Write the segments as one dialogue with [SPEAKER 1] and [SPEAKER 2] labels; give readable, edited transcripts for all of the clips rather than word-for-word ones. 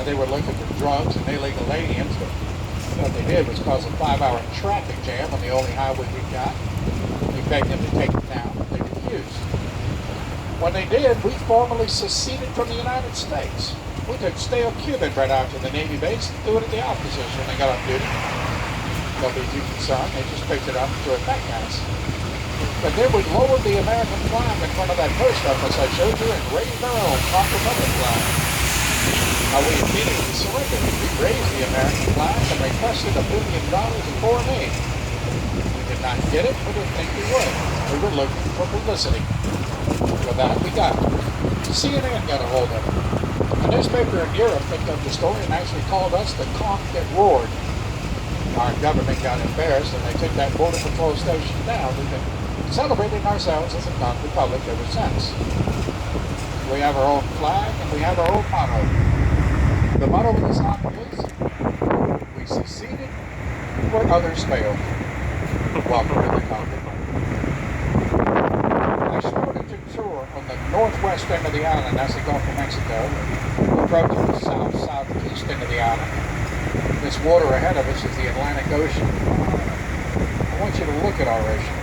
[SPEAKER 1] They were looking for drugs and illegal aliens, but what they did was cause a 5-hour traffic jam on the only highway we got. We begged them to take it down, but they refused. When they did, we formally seceded from the United States. We took stale Cuban bread out to the Navy base and threw it at the officers when they got on duty. They'll be too concerned. They just picked it up and threw it back at us. But then we lowered the American flag in front of that post office I showed you and raised our own Republic flag. Now we immediately surrendered. We raised the American flag and requested $1 billion in foreign aid. We did not get it, but didn't think we would. We were looking for publicity. For that, we got it. CNN got a hold of it. A newspaper in Europe picked up the story and actually called us the conch that roared. Our government got embarrassed and they took that border patrol station down. We've been celebrating ourselves as a conch republic ever since. We have our own flag and we have our own motto. The motto of this island is, we succeeded where others failed. Welcome to the conch republic. I started to tour on the northwest end of the island, that's the Gulf of Mexico, approaching the south-southeast end of the island. This water ahead of us is the Atlantic Ocean. I want you to look at our ocean,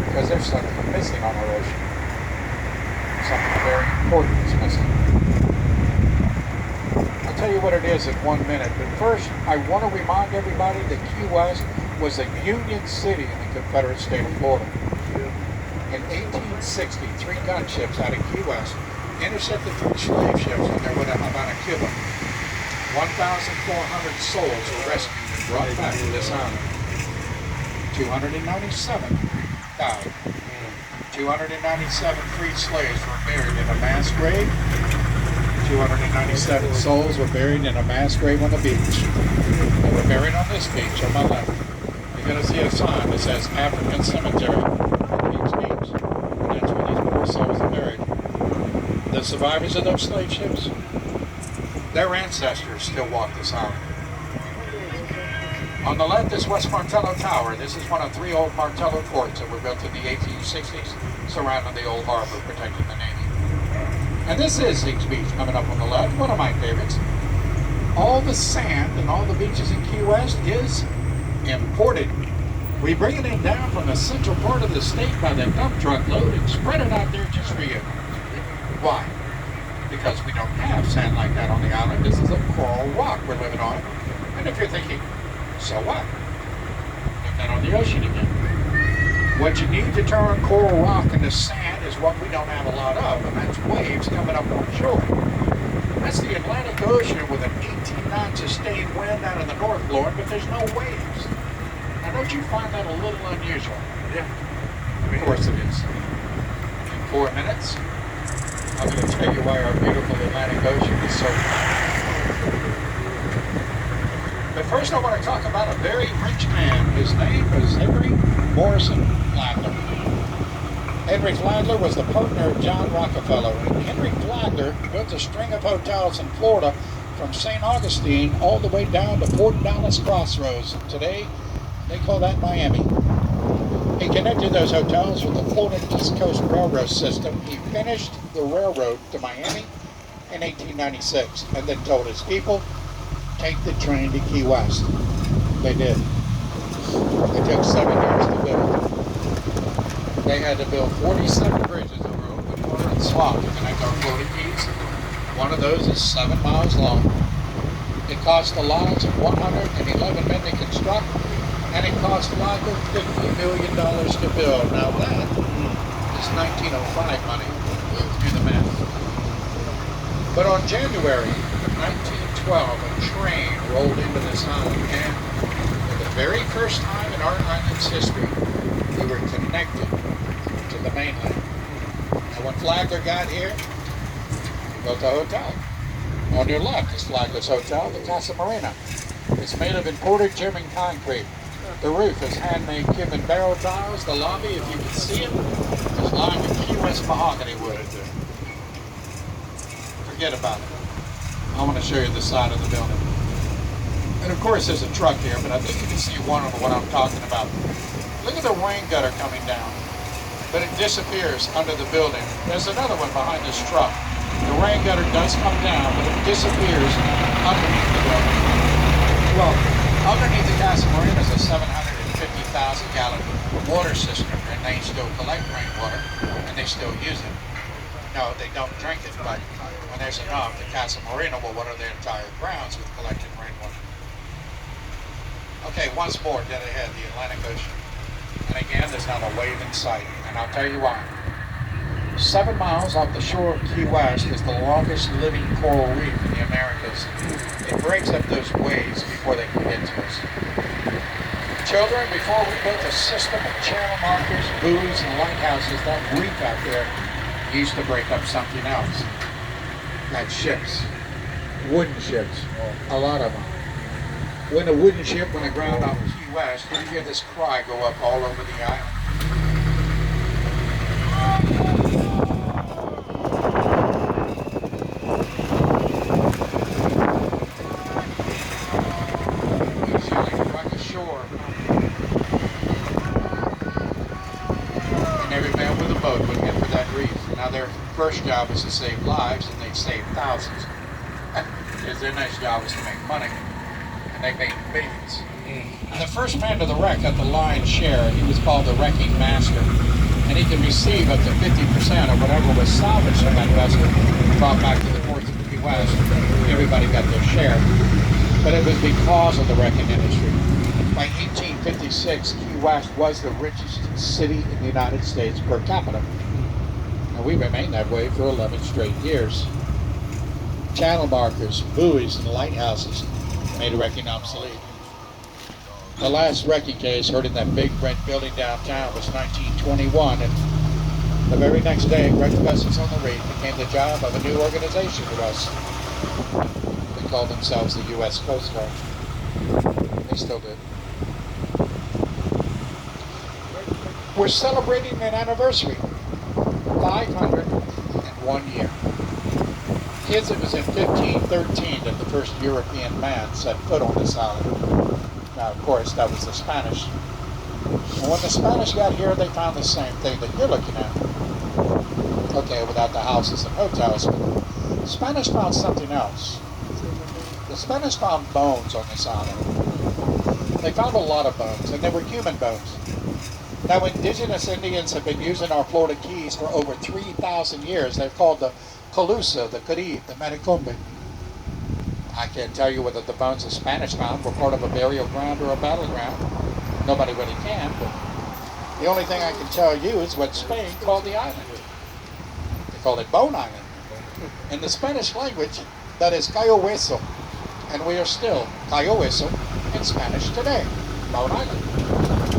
[SPEAKER 1] because there's something missing on our ocean. Something very important is missing. I'll tell you what it is in 1 minute, but first I want to remind everybody that Key West was a Union city in the Confederate state of Florida. In 1860, 3 gunships out of Key West intercepted 3 slave ships on their way to Havana, Cuba. 1,400 souls were rescued and brought back to this island. 297 died. 297 freed slaves were buried in a mass grave. 297 souls were buried in a mass grave on the beach. They were buried on this beach on my left. You're going to see a sign that says African Cemetery on Beach Beach. And that's where these poor souls are buried. The survivors of those slave ships, their ancestors still walk this island. On the left is West Martello Tower. This is one of 3 old Martello forts that were built in the 1860s, surrounding the old harbor, protecting the Navy. And this is Higgs Beach coming up on the left, one of my favorites. All the sand and all the beaches in Key West is imported. We bring it in down from the central part of the state by the dump truck load and spread it out there just for you. Why? Because we don't have sand like that on the island. This is a coral rock we're living on. And if you're thinking, so what? Put that on the ocean again. What you need to turn coral rock into sand is what we don't have a lot of, and that's waves coming up on shore. That's the Atlantic Ocean with an 18 knots sustained wind out of the north blowing, but there's no waves. Now don't you find that a little unusual? Yeah. Of course it is. In 4 minutes, I'm going to tell you why our beautiful Atlantic Ocean is so fine. But first I want to talk about a very rich man. His name was Henry Morrison Flagler. Henry Flagler was the partner of John Rockefeller. And Henry Flagler built a string of hotels in Florida from St. Augustine all the way down to Port Dallas Crossroads. Today, they call that Miami. He connected those hotels with the Florida East Coast Railroad system. He finished the railroad to Miami in 1896 and then told his people, take the train to Key West. They did. It took 7 years to build. They had to build 47 bridges over open water and slop to connect our floating keys. One of those is 7 miles long. It cost the lives of 111 men to construct, and it cost Flagler $50 million to build. Now that is 1905 money. Do the math. But on January 1912, a train rolled into this island, and for the very first time in our island's history, we were connected to the mainland. And when Flagler got here, he built a hotel. On your left is Flagler's Hotel, the Casa Marina. It's made of imported German concrete. The roof is handmade Cuban barrel tiles. The lobby, if you can see it, is lined with Key West mahogany wood. Forget about it. I want to show you the side of the building. And of course there's a truck here, but I think you can see one of what I'm talking about. Look at the rain gutter coming down, but it disappears under the building. There's another one behind this truck. The rain gutter does come down, but it disappears underneath the building. Well, underneath the Casa Marina is a 750,000 gallon water cistern, and they still collect rainwater, and they still use it. No, they don't drink it, but when there's enough, the Casa Marina will water the entire grounds with collected rainwater. Okay, once more, dead ahead, the Atlantic Ocean. And again, there's not a wave in sight, and I'll tell you why. 7 miles off the shore of Key West is the longest living coral reef in the Americas. It breaks up those waves before they can get to us. Children, before we built a system of channel markers, buoys, and lighthouses, that reef out there used to break up something else. Like ships, wooden ships, a lot of them. When a wooden ship went aground off Key West, you hear this cry go up all over the island. Usually right ashore, and every man with a boat would head for that reef. Now their first job was to save lives, and they'd save thousands. Because their next job was to make money. They made millions. The first man to the wreck at the lion's share, he was called the wrecking master, and he could receive up to 50% of whatever was salvaged from that vessel brought back to the ports of Key West. Everybody got their share, but it was because of the wrecking industry. By 1856, Key West was the richest city in the United States per capita, and we remained that way for 11 straight years. Channel markers, buoys, and lighthouses made wrecking obsolete. The last wrecking case heard in that big red building downtown was 1921, and the very next day, wrecked vessels on the reef became the job of a new organization to us. They called themselves the U.S. Coast Guard. They still do. We're celebrating an anniversary, 501 years. Kids, it was in 1513 that the first European man set foot on this island. Now, of course, that was the Spanish. And when the Spanish got here, they found the same thing that you're looking at. Okay, without the houses and hotels, but the Spanish found something else. The Spanish found bones on this island. They found a lot of bones, and they were human bones. Now, indigenous Indians have been using our Florida Keys for over 3,000 years. They're called the Calusa, the Carib, the Metacumbe. I can't tell you whether the bones the Spanish found were part of a burial ground or a battleground. Nobody really can, but the only thing I can tell you is what Spain called the island. They called it Bone Island. In the Spanish language, that is Cayo Hueso, and we are still Cayo Hueso in Spanish today, Bone Island.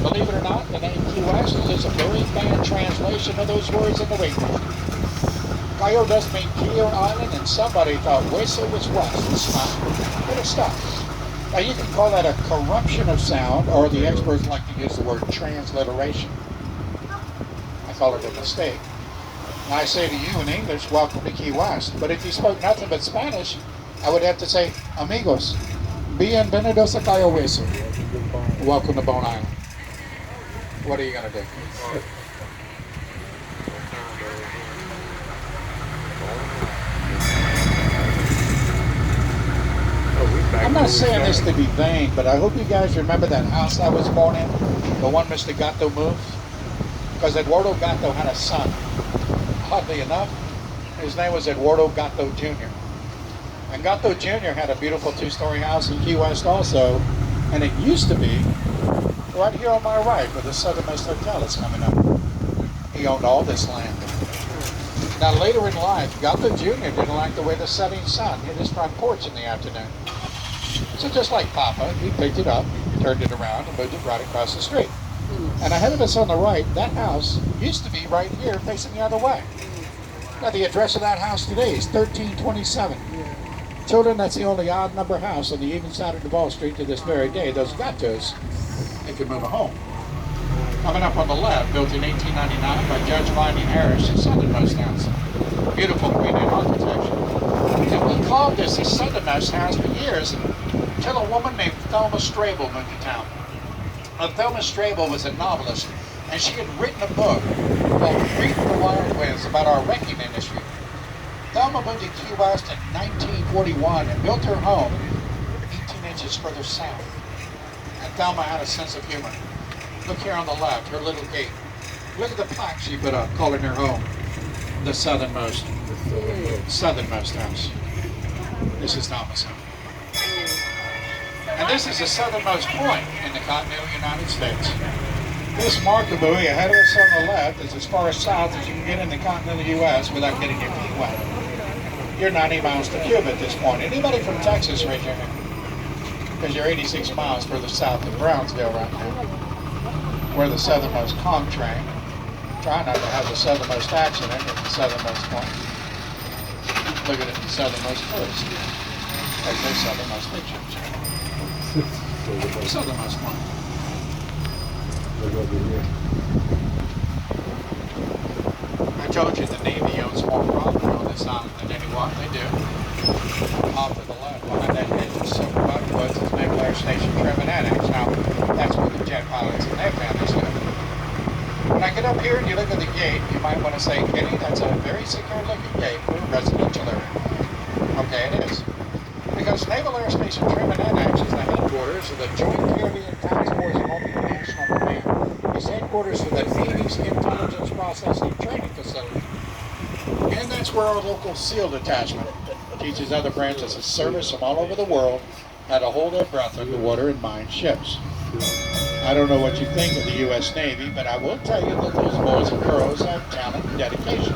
[SPEAKER 1] Believe it or not, the name Key West is a very bad translation of those words in the language. Cayo does mean key or island, and somebody thought Hueso was west. It's not, but it's not. Now you can call that a corruption of sound, or the experts like to use the word transliteration. I call it a mistake. And I say to you in English, welcome to Key West. But if you spoke nothing but Spanish, I would have to say, amigos, bienvenidos a Cayo Hueso. Welcome to Bone Island. What are you going to do? I'm not saying this to be vain, but I hope you guys remember that house I was born in, the one Mr. Gatto moved, because Eduardo Gatto had a son. Oddly enough, his name was Eduardo Gatto Jr. And Gatto Jr. had a beautiful two-story house in Key West also, and it used to be right here on my right where the Southernmost Hotel is coming up. He owned all this land. Now later in life, Gatto Jr. didn't like the way the setting sun hit his front porch in the afternoon. So just like Papa, he picked it up, turned it around, and moved it right across the street. And ahead of us on the right, that house used to be right here facing the other way. Now the address of that house today is 1327. Children, that's the only odd number house on the even side of Duval Street to this very day. Those Gattos, they could move a home. Coming up on the left, built in 1899 by Judge Vining Harris in Southernmost House. Beautiful Queen Anne architecture. And we called this the Southernmost House for years until a woman named Thelma Strable moved to town. Now, Thelma Strable was a novelist, and she had written a book called Reef the Wild Winds about our wrecking industry. Thelma moved to Key West in 1941 and built her home 18 inches further south. And Thelma had a sense of humor. Look here on the left, her little gate. Look at the plaque she put up calling her home the southernmost house. This is Thelma's home. And this is the southernmost point in the continental United States. This marker buoy ahead of us on the left is as far south as you can get in the continental U.S. without getting your feet wet. You're 90 miles to Cuba at this point. Anybody from Texas, raise your hand. Because you're 86 miles further south than Brownsville right now. We're the southernmost contrain. Try not to have the southernmost accident at the southernmost point. Look at it, the southernmost coast. There's no southernmost picture. Southernmost point. I told you the Navy owns more property on this island than anyone. They do. Off to the left, behind that hedge of silver buckwoods is Naval Air Station Trim and Annex. Now, that's where the jet pilots and their families live. When I get up here and you look at the gate, you might want to say, Kenny, that's a very secure looking gate for a residential area. Okay, it is. Because Naval Air Station Trim and Annex is the headquarters of the Joint Caribbean Task Force Multinational Command. It's headquarters for the Navy's Intelligence Processing Training Facility. And that's where our local SEAL detachment teaches other branches of service from all over the world how to hold their breath underwater and mine ships. I don't know what you think of the U.S. Navy, but I will tell you that those boys and girls have talent and dedication.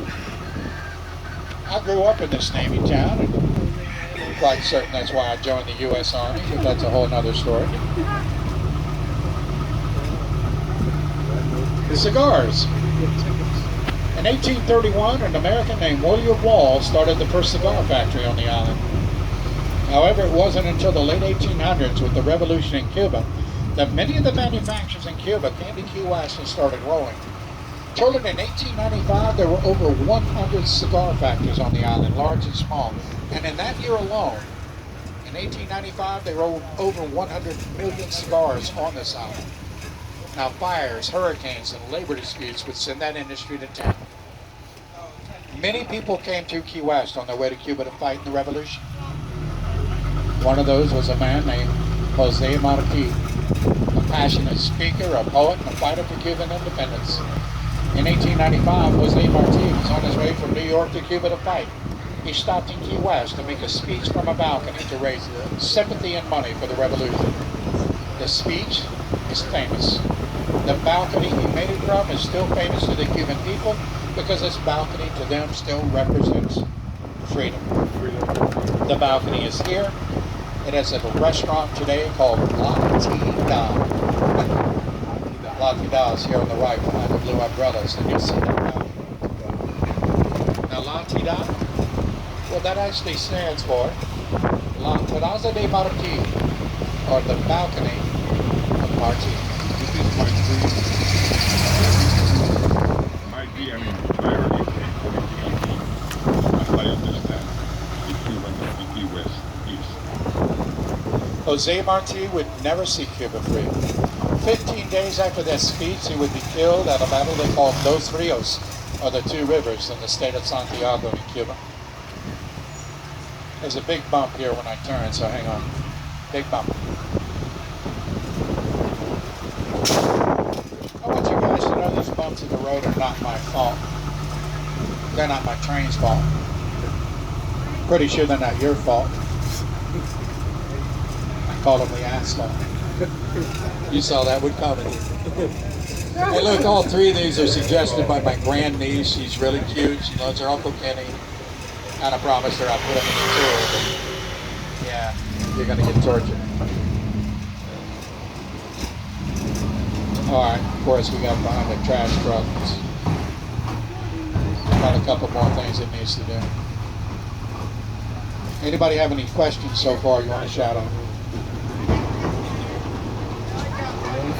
[SPEAKER 1] I grew up in this Navy town, and I'm quite certain that's why I joined the U.S. Army, but that's a whole other story. The cigars. In 1831, an American named William Wall started the first cigar factory on the island. However, it wasn't until the late 1800s with the revolution in Cuba that many of the manufacturers in Cuba came to Key West and started rolling. Told in 1895 there were over 100 cigar factories on the island, large and small. And in that year alone, in 1895, they rolled over 100 million cigars on this island. Now fires, hurricanes, and labor disputes would send that industry to town. Many people came to Key West on their way to Cuba to fight in the revolution. One of those was a man named Jose Marti, a passionate speaker, a poet, and a fighter for Cuban independence. In 1895, Jose Marti was on his way from New York to Cuba to fight. He stopped in Key West to make a speech from a balcony to raise sympathy and money for the revolution. The speech is famous. The balcony he made it from is still famous to the Cuban people because this balcony to them still represents freedom. The balcony is here. It has a restaurant today called La Tida. La Tida is here on the right behind the blue umbrellas, and you'll see that. Now La Tida, well, that actually stands for La Terraza de Marti, or the balcony of Marti.
[SPEAKER 2] This is my dream. Might be, I mean, I already came from the as I understand, the Cuban of the Key West East.
[SPEAKER 1] Jose Marti would never see Cuba free. 15 days after that speech, he would be killed at a battle they called Dos Rios, or the Two Rivers, in the state of Santiago in Cuba. There's a big bump here when I turn, so hang on. Big bump. I want you guys to know these bumps in the road are not my fault. They're not my train's fault. Pretty sure they're not your fault. I call them the asphalt. You saw that one coming. Hey look, all three of these are suggested by my grandniece. She's really cute. She loves her Uncle Kenny. And I promised her I'd put them in the tour, but yeah, you're gonna get tortured. Alright, of course we got behind the trash truck. Got a couple more things it needs to do. Anybody have any questions so far you want to shout out?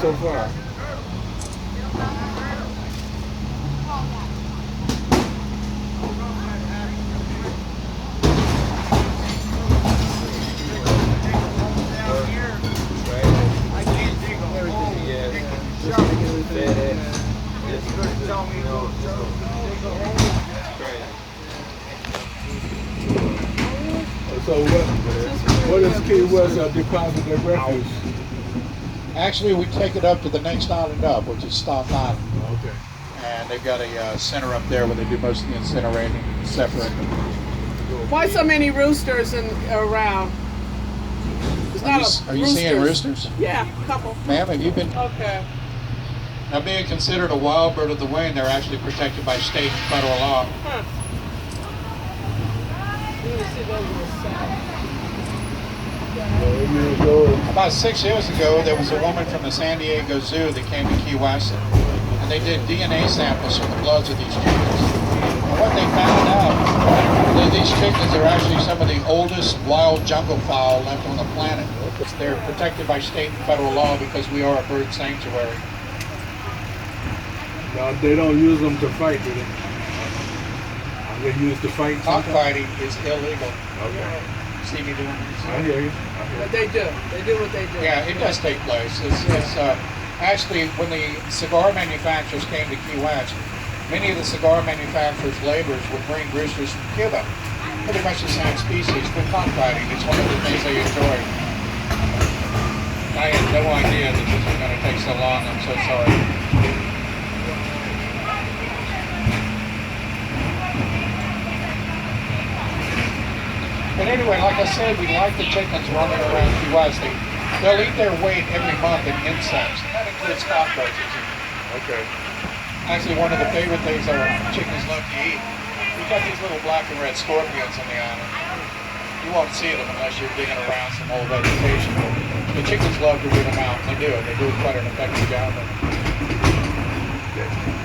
[SPEAKER 3] So far. So what is Key West Deposit of Refuge?
[SPEAKER 1] Actually, we take it up to the next island up, which is Stock Island.
[SPEAKER 3] Okay.
[SPEAKER 1] And they've got a center up there where they do most of the incinerating and separating.
[SPEAKER 4] Why so many roosters around? It's not
[SPEAKER 1] Are you seeing roosters?
[SPEAKER 4] Yeah, a couple.
[SPEAKER 1] Ma'am, have you been?
[SPEAKER 4] Okay.
[SPEAKER 1] Now, being considered a wild bird of the wind, they're actually protected by state and federal law.
[SPEAKER 4] Huh. You can see those in the south.
[SPEAKER 1] About 6 years ago, there was a woman from the San Diego Zoo that came to Key West, and they did DNA samples from the bloods of these chickens. And what they found out, that these chickens are actually some of the oldest wild jungle fowl left on the planet. They're protected by state and federal law because we are a bird sanctuary.
[SPEAKER 3] No, they don't use them to fight, do they? They used to fight.
[SPEAKER 1] Cockfighting is illegal.
[SPEAKER 3] Okay.
[SPEAKER 1] See me doing this?
[SPEAKER 3] I hear you.
[SPEAKER 4] But they do. They do what they do.
[SPEAKER 1] Yeah, it does take place. It's actually when the cigar manufacturers came to Key West, many of the cigar manufacturers' laborers would bring roosters from Cuba, pretty much the same species, but cockfighting. It's one of the things they enjoy. I had no idea that this was going to take so long. I'm so sorry. But anyway, like I said, we like the chickens running around Key West. They'll eat their weight every month in insects. That includes cockroaches.
[SPEAKER 3] Okay.
[SPEAKER 1] Actually, one of the favorite things our chickens love to eat. We've got these little black and red scorpions on the island. You won't see them unless you're digging around some old vegetation. The chickens love to root them out. They do it. They do quite an effective job of it.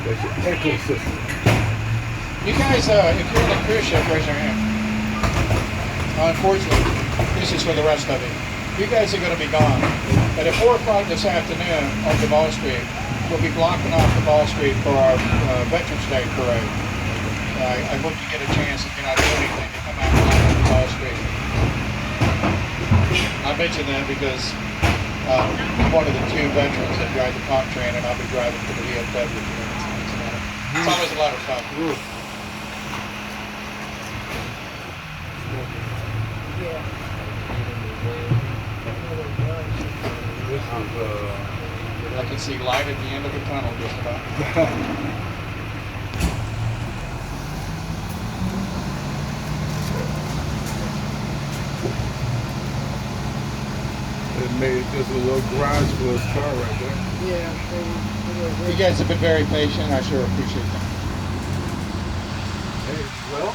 [SPEAKER 3] That's your ecosystem.
[SPEAKER 1] You guys, if you're in a cruise ship, raise your hand. Unfortunately, this is for the rest of it. You guys are going to be gone. But at 4 o'clock this afternoon on Duval Street, we'll be blocking off Duval Street for our Veterans Day parade. I hope you get a chance, if you're not doing anything, to come out and block on Duval Street. I mention that because I'm one of the 2 veterans that drive the comp train, and I'll be driving for the VFW. It's always a lot of fun.
[SPEAKER 4] Yeah.
[SPEAKER 3] This is
[SPEAKER 1] I can see light at the end of the tunnel just about.
[SPEAKER 3] it made just a little garage for his car right there.
[SPEAKER 4] Yeah.
[SPEAKER 1] You guys have been very patient. I sure appreciate that.
[SPEAKER 3] Hey, well,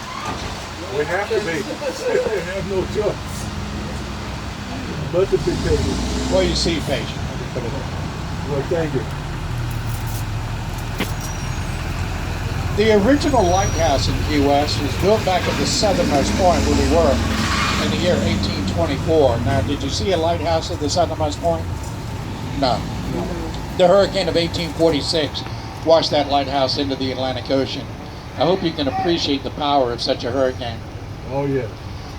[SPEAKER 3] we have to be. We have no choice. But to be patient.
[SPEAKER 1] Well, you see patient. Let me put it there.
[SPEAKER 3] Well, thank you.
[SPEAKER 1] The original lighthouse in Key West was built back at the southernmost point where we were in the year 1824. Now, did you see a lighthouse at the southernmost point? No. The hurricane of 1846 washed that lighthouse into the Atlantic Ocean. I hope you can appreciate the power of such a hurricane.
[SPEAKER 3] Oh, yeah.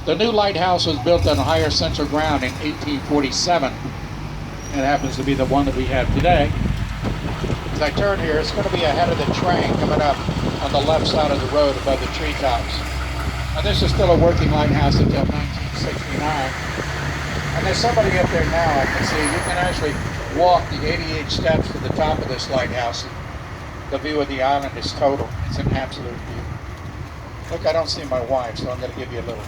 [SPEAKER 1] The new lighthouse was built on higher central ground in 1847. It happens to be the one that we have today. As I turn here, it's going to be ahead of the train coming up on the left side of the road above the treetops. Now, this is still a working lighthouse until 1969. And there's somebody up there now I can see. You can actually walk the 88 steps to the top of this lighthouse. The view of the island is total. It's an absolute view. Look, I don't see my wife, so I'm going to give you a little.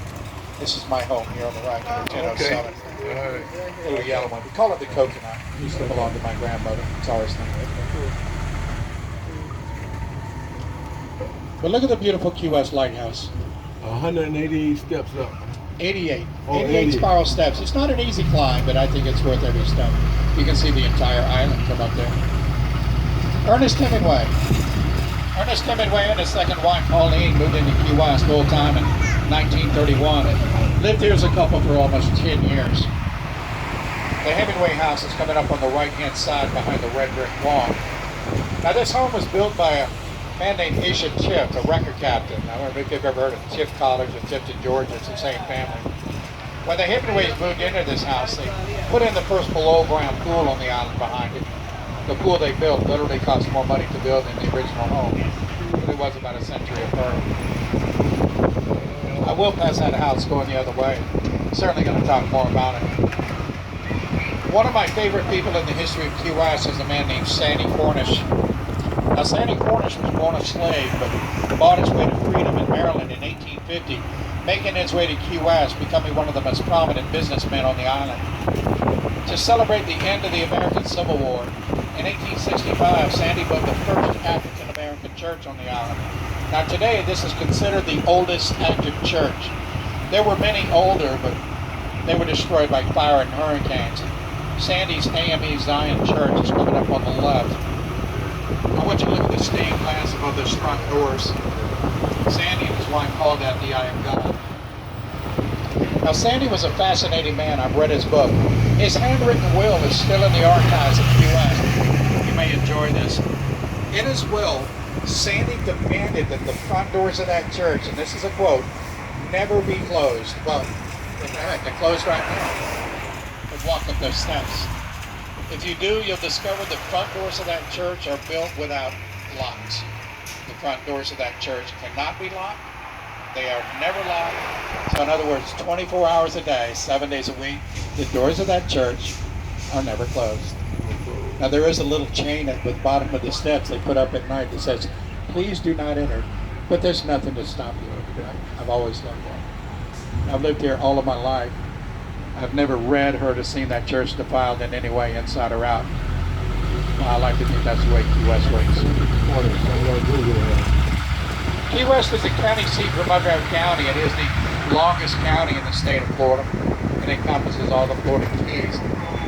[SPEAKER 1] This is my home here on the right, number 1007.
[SPEAKER 3] All right.
[SPEAKER 1] Little yellow one. We call it the coconut. It used to belong to my grandmother. It's ours now. But look at the beautiful Key West Lighthouse.
[SPEAKER 3] 188 steps up.
[SPEAKER 1] 88.
[SPEAKER 3] Oh,
[SPEAKER 1] 88
[SPEAKER 3] 80.
[SPEAKER 1] spiral steps. It's not an easy climb, but I think it's worth every step. You can see the entire island from up there. Ernest Hemingway. Ernest Hemingway and his second wife, Pauline, moved into Key West full time in 1931 and lived here as a couple for almost 10 years. The Hemingway house is coming up on the right-hand side behind the red brick wall. Now, this home was built by a man named Isha Chift, a record captain. I don't know if you've ever heard of Chift College or Tifton, Georgia. It's the same family. When the Hemingways moved into this house, they put in the first below-ground pool on the island behind it. The pool they built literally cost more money to build than the original home. But it was about a century apart. I will pass that house going the other way. certainly going to talk more about it. One of my favorite people in the history of Key West is a man named Sandy Cornish. Now, Sandy Cornish was born a slave, but bought his way to freedom in Maryland in 1850, making his way to Key West, becoming one of the most prominent businessmen on the island. To celebrate the end of the American Civil War, in 1865, Sandy built the first African-American church on the island. Now, today, this is considered the oldest active church. There were many older, but they were destroyed by fire and hurricanes. Sandy's AME Zion Church is coming up on the left. I want you to look at the stained glass above those front doors. Sandy and his wife called that the Eye of God. Now, Sandy was a fascinating man. I've read his book. His handwritten will is still in the archives of Key West. You may enjoy this. In his will, Sandy demanded that the front doors of that church, and this is a quote, never be closed. Well, what the heck, they're closed right now. But walk up those steps. If you do, you'll discover the front doors of that church are built without locks. The front doors of that church cannot be locked. They are never locked. So in other words, 24 hours a day, 7 days a week, the doors of that church are never closed. Now there is a little chain at the bottom of the steps they put up at night that says, please do not enter. But there's nothing to stop you. I've always loved that. I've lived here all of my life. I've never read, heard, or seen that church defiled in any way, inside or out. Well, I like to think that's the way Key West works. Key West is the county seat for Monroe County. It is the longest county in the state of Florida. It encompasses all the Florida Keys.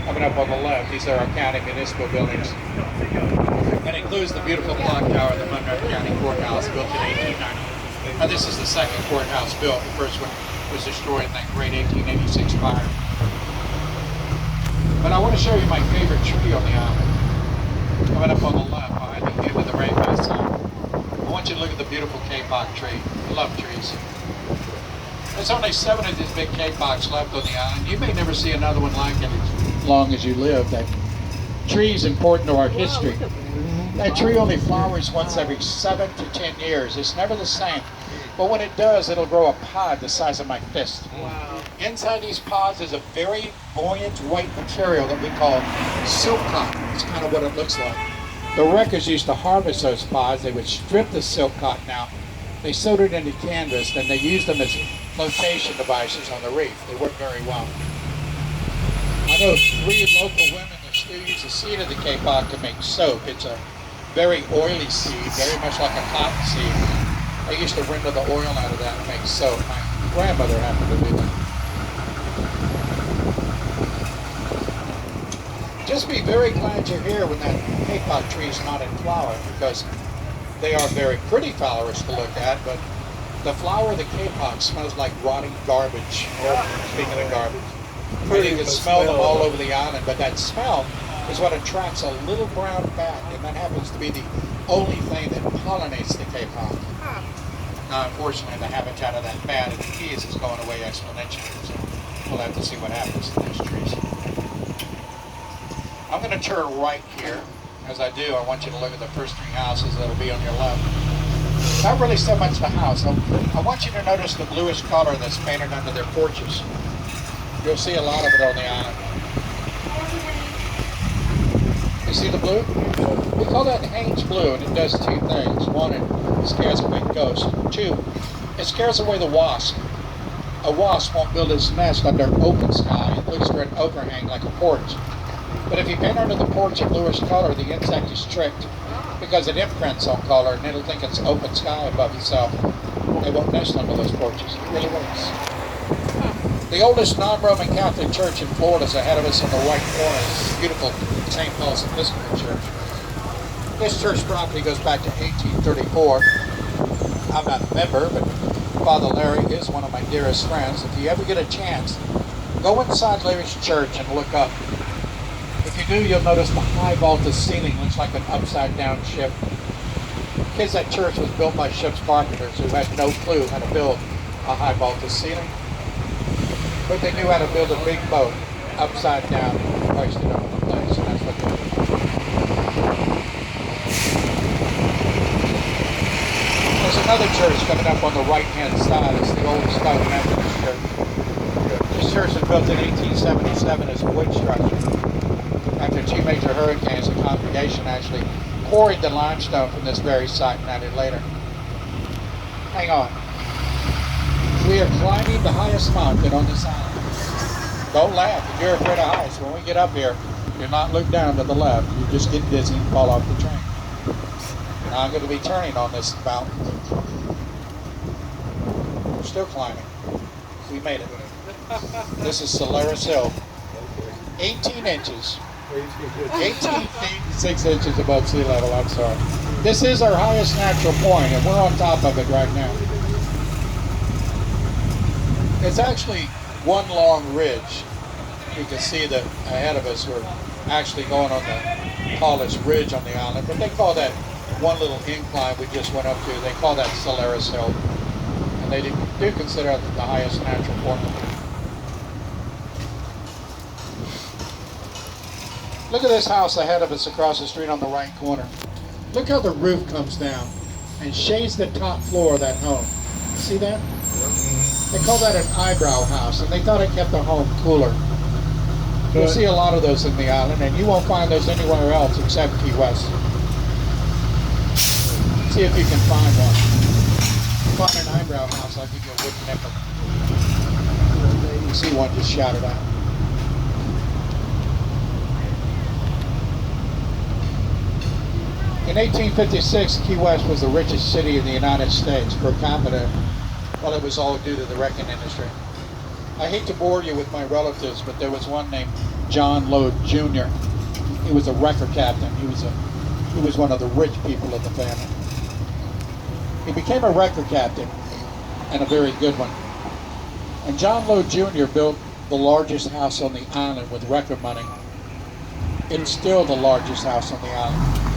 [SPEAKER 1] Coming up on the left, these are our county municipal buildings. It includes the beautiful clock tower of the Monroe County Courthouse, built in 1890. Now, this is the second courthouse built. The first one was destroyed in that great 1886 fire. But I want to show you my favorite tree on the island. Coming up on the left, behind the end of the rainbow sign. I want you to look at the beautiful kapok tree. I love trees. There's only 7 of these big kapoks left on the island. You may never see another one like it as long as you live. That tree is important to our history. That tree only flowers once every 7 to 10 years. It's never the same. But when it does, it'll grow a pod the size of my fist.
[SPEAKER 4] Wow.
[SPEAKER 1] Inside these pods is a very buoyant white material that we call silk cotton. It's kind of what it looks like. The wreckers used to harvest those pods. They would strip the silk cotton out. They sewed it into canvas, then they used them as flotation devices on the reef. They work very well. I know 3 local women that still use the seed of the kapok to make soap. It's a very oily seed, very much like a cotton seed. I used to render the oil out of that and make soap. My grandmother happened to do that. Just be very glad you're here when that kapok tree is not in flower, because they are very pretty flowers to look at, but the flower of the kapok smells like rotting garbage. Speaking of garbage. And you can smell them all over the island, but that smell is what attracts a little brown bat, and that happens to be the only thing that pollinates the kapok. Now, unfortunately, the habitat of that bat in the Keys is going away exponentially, so we'll have to see what happens to those trees. I'm going to turn right here. As I do, I want you to look at the first 3 houses that'll be on your left. Not really so much the house. I want you to notice the bluish color that's painted under their porches. You'll see a lot of it on the island. You see the blue? We call that Haynes blue, and it does 2 things. 1, it scares away ghosts. 2, it scares away the wasp. A wasp won't build its nest under open sky. It looks for an overhang like a porch. But if you paint under the porch a bluish color, the insect is tricked because it imprints on color, and it'll think it's open sky above itself. They won't nest under those porches. It really works. The oldest non-Roman Catholic church in Florida is ahead of us in the right corner. It's the beautiful St. Paul's Episcopal Church. This church property goes back to 1834. I'm not a member, but Father Larry is one of my dearest friends. If you ever get a chance, go inside Larry's church and look up. If you do, you'll notice the high vaulted ceiling looks like an upside-down ship. Kids, that church was built by ship's carpenters who had no clue how to build a high vaulted ceiling. But they knew how to build a big boat, upside down, hoisted over the place, and that's what they did. There's another church coming up on the right-hand side. It's the old Stone Methodist Church. This church was built in 1877 as a wood structure. After two major hurricanes, the congregation actually quarried the limestone from this very site and added later. Hang on. We are climbing the highest mountain on this island. Don't laugh if you're afraid of heights. When we get up here, do not look down to the left. You just get dizzy and fall off the train. Now I'm going to be turning on this mountain. We're still climbing. We made it. This is Solaris Hill. 18 inches. 18 feet and 6 inches above sea level, I'm sorry. This is our highest natural point, and we're on top of it right now. It's actually one long ridge. You can see that ahead of us we're actually going on the tallest ridge on the island, but they call that one little incline we just went up to, they call that Solaris Hill. And they do consider it the highest natural point. Look at this house ahead of us across the street on the right corner. Look how the roof comes down and shades the top floor of that home. See that? They call that an eyebrow house, and they thought it kept the home cooler. You'll see a lot of those in the island, and you won't find those anywhere else except Key West. See if you can find one. Find an eyebrow house, I'll give you a wooden nickel. You see one just shouted out. In 1856, Key West was the richest city in the United States per capita. Well, it was all due to the wrecking industry. I hate to bore you with my relatives, but there was one named John Lowe Jr. He was a wrecker captain. He was one of the rich people of the family. He became a wrecker captain, and a very good one. And John Lowe Jr. built the largest house on the island with wrecker money. It's still the largest house on the island.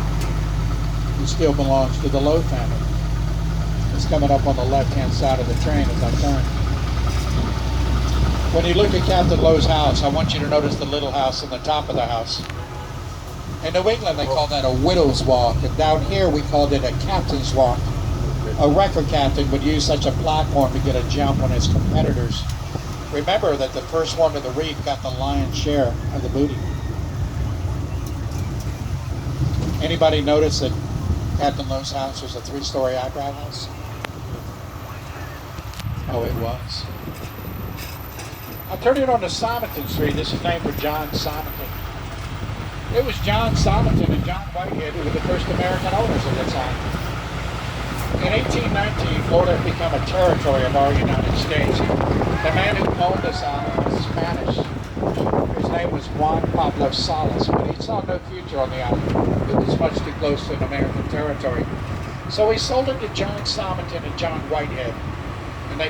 [SPEAKER 1] It still belongs to the Lowe family. It's coming up on the left-hand side of the train as I turn. When you look at Captain Lowe's house, I want you to notice the little house on the top of the house. In New England, they call that a widow's walk, and down here we called it a captain's walk. A wrecker captain would use such a platform to get a jump on his competitors. Remember that the first one to the reef got the lion's share of the booty. Anybody notice that Captain Lowe's house was a 3-story eyebrow house? Oh, it was. I turned it on to Simonton Street. This is named for John Simonton. It was John Simonton and John Whitehead who were the first American owners of this island. In 1819, Florida had become a territory of our United States. The man who owned this island was Spanish. His name was Juan Pablo Salas, but he saw no future on the island. It was much too close to an American territory. So he sold it to John Simonton and John Whitehead.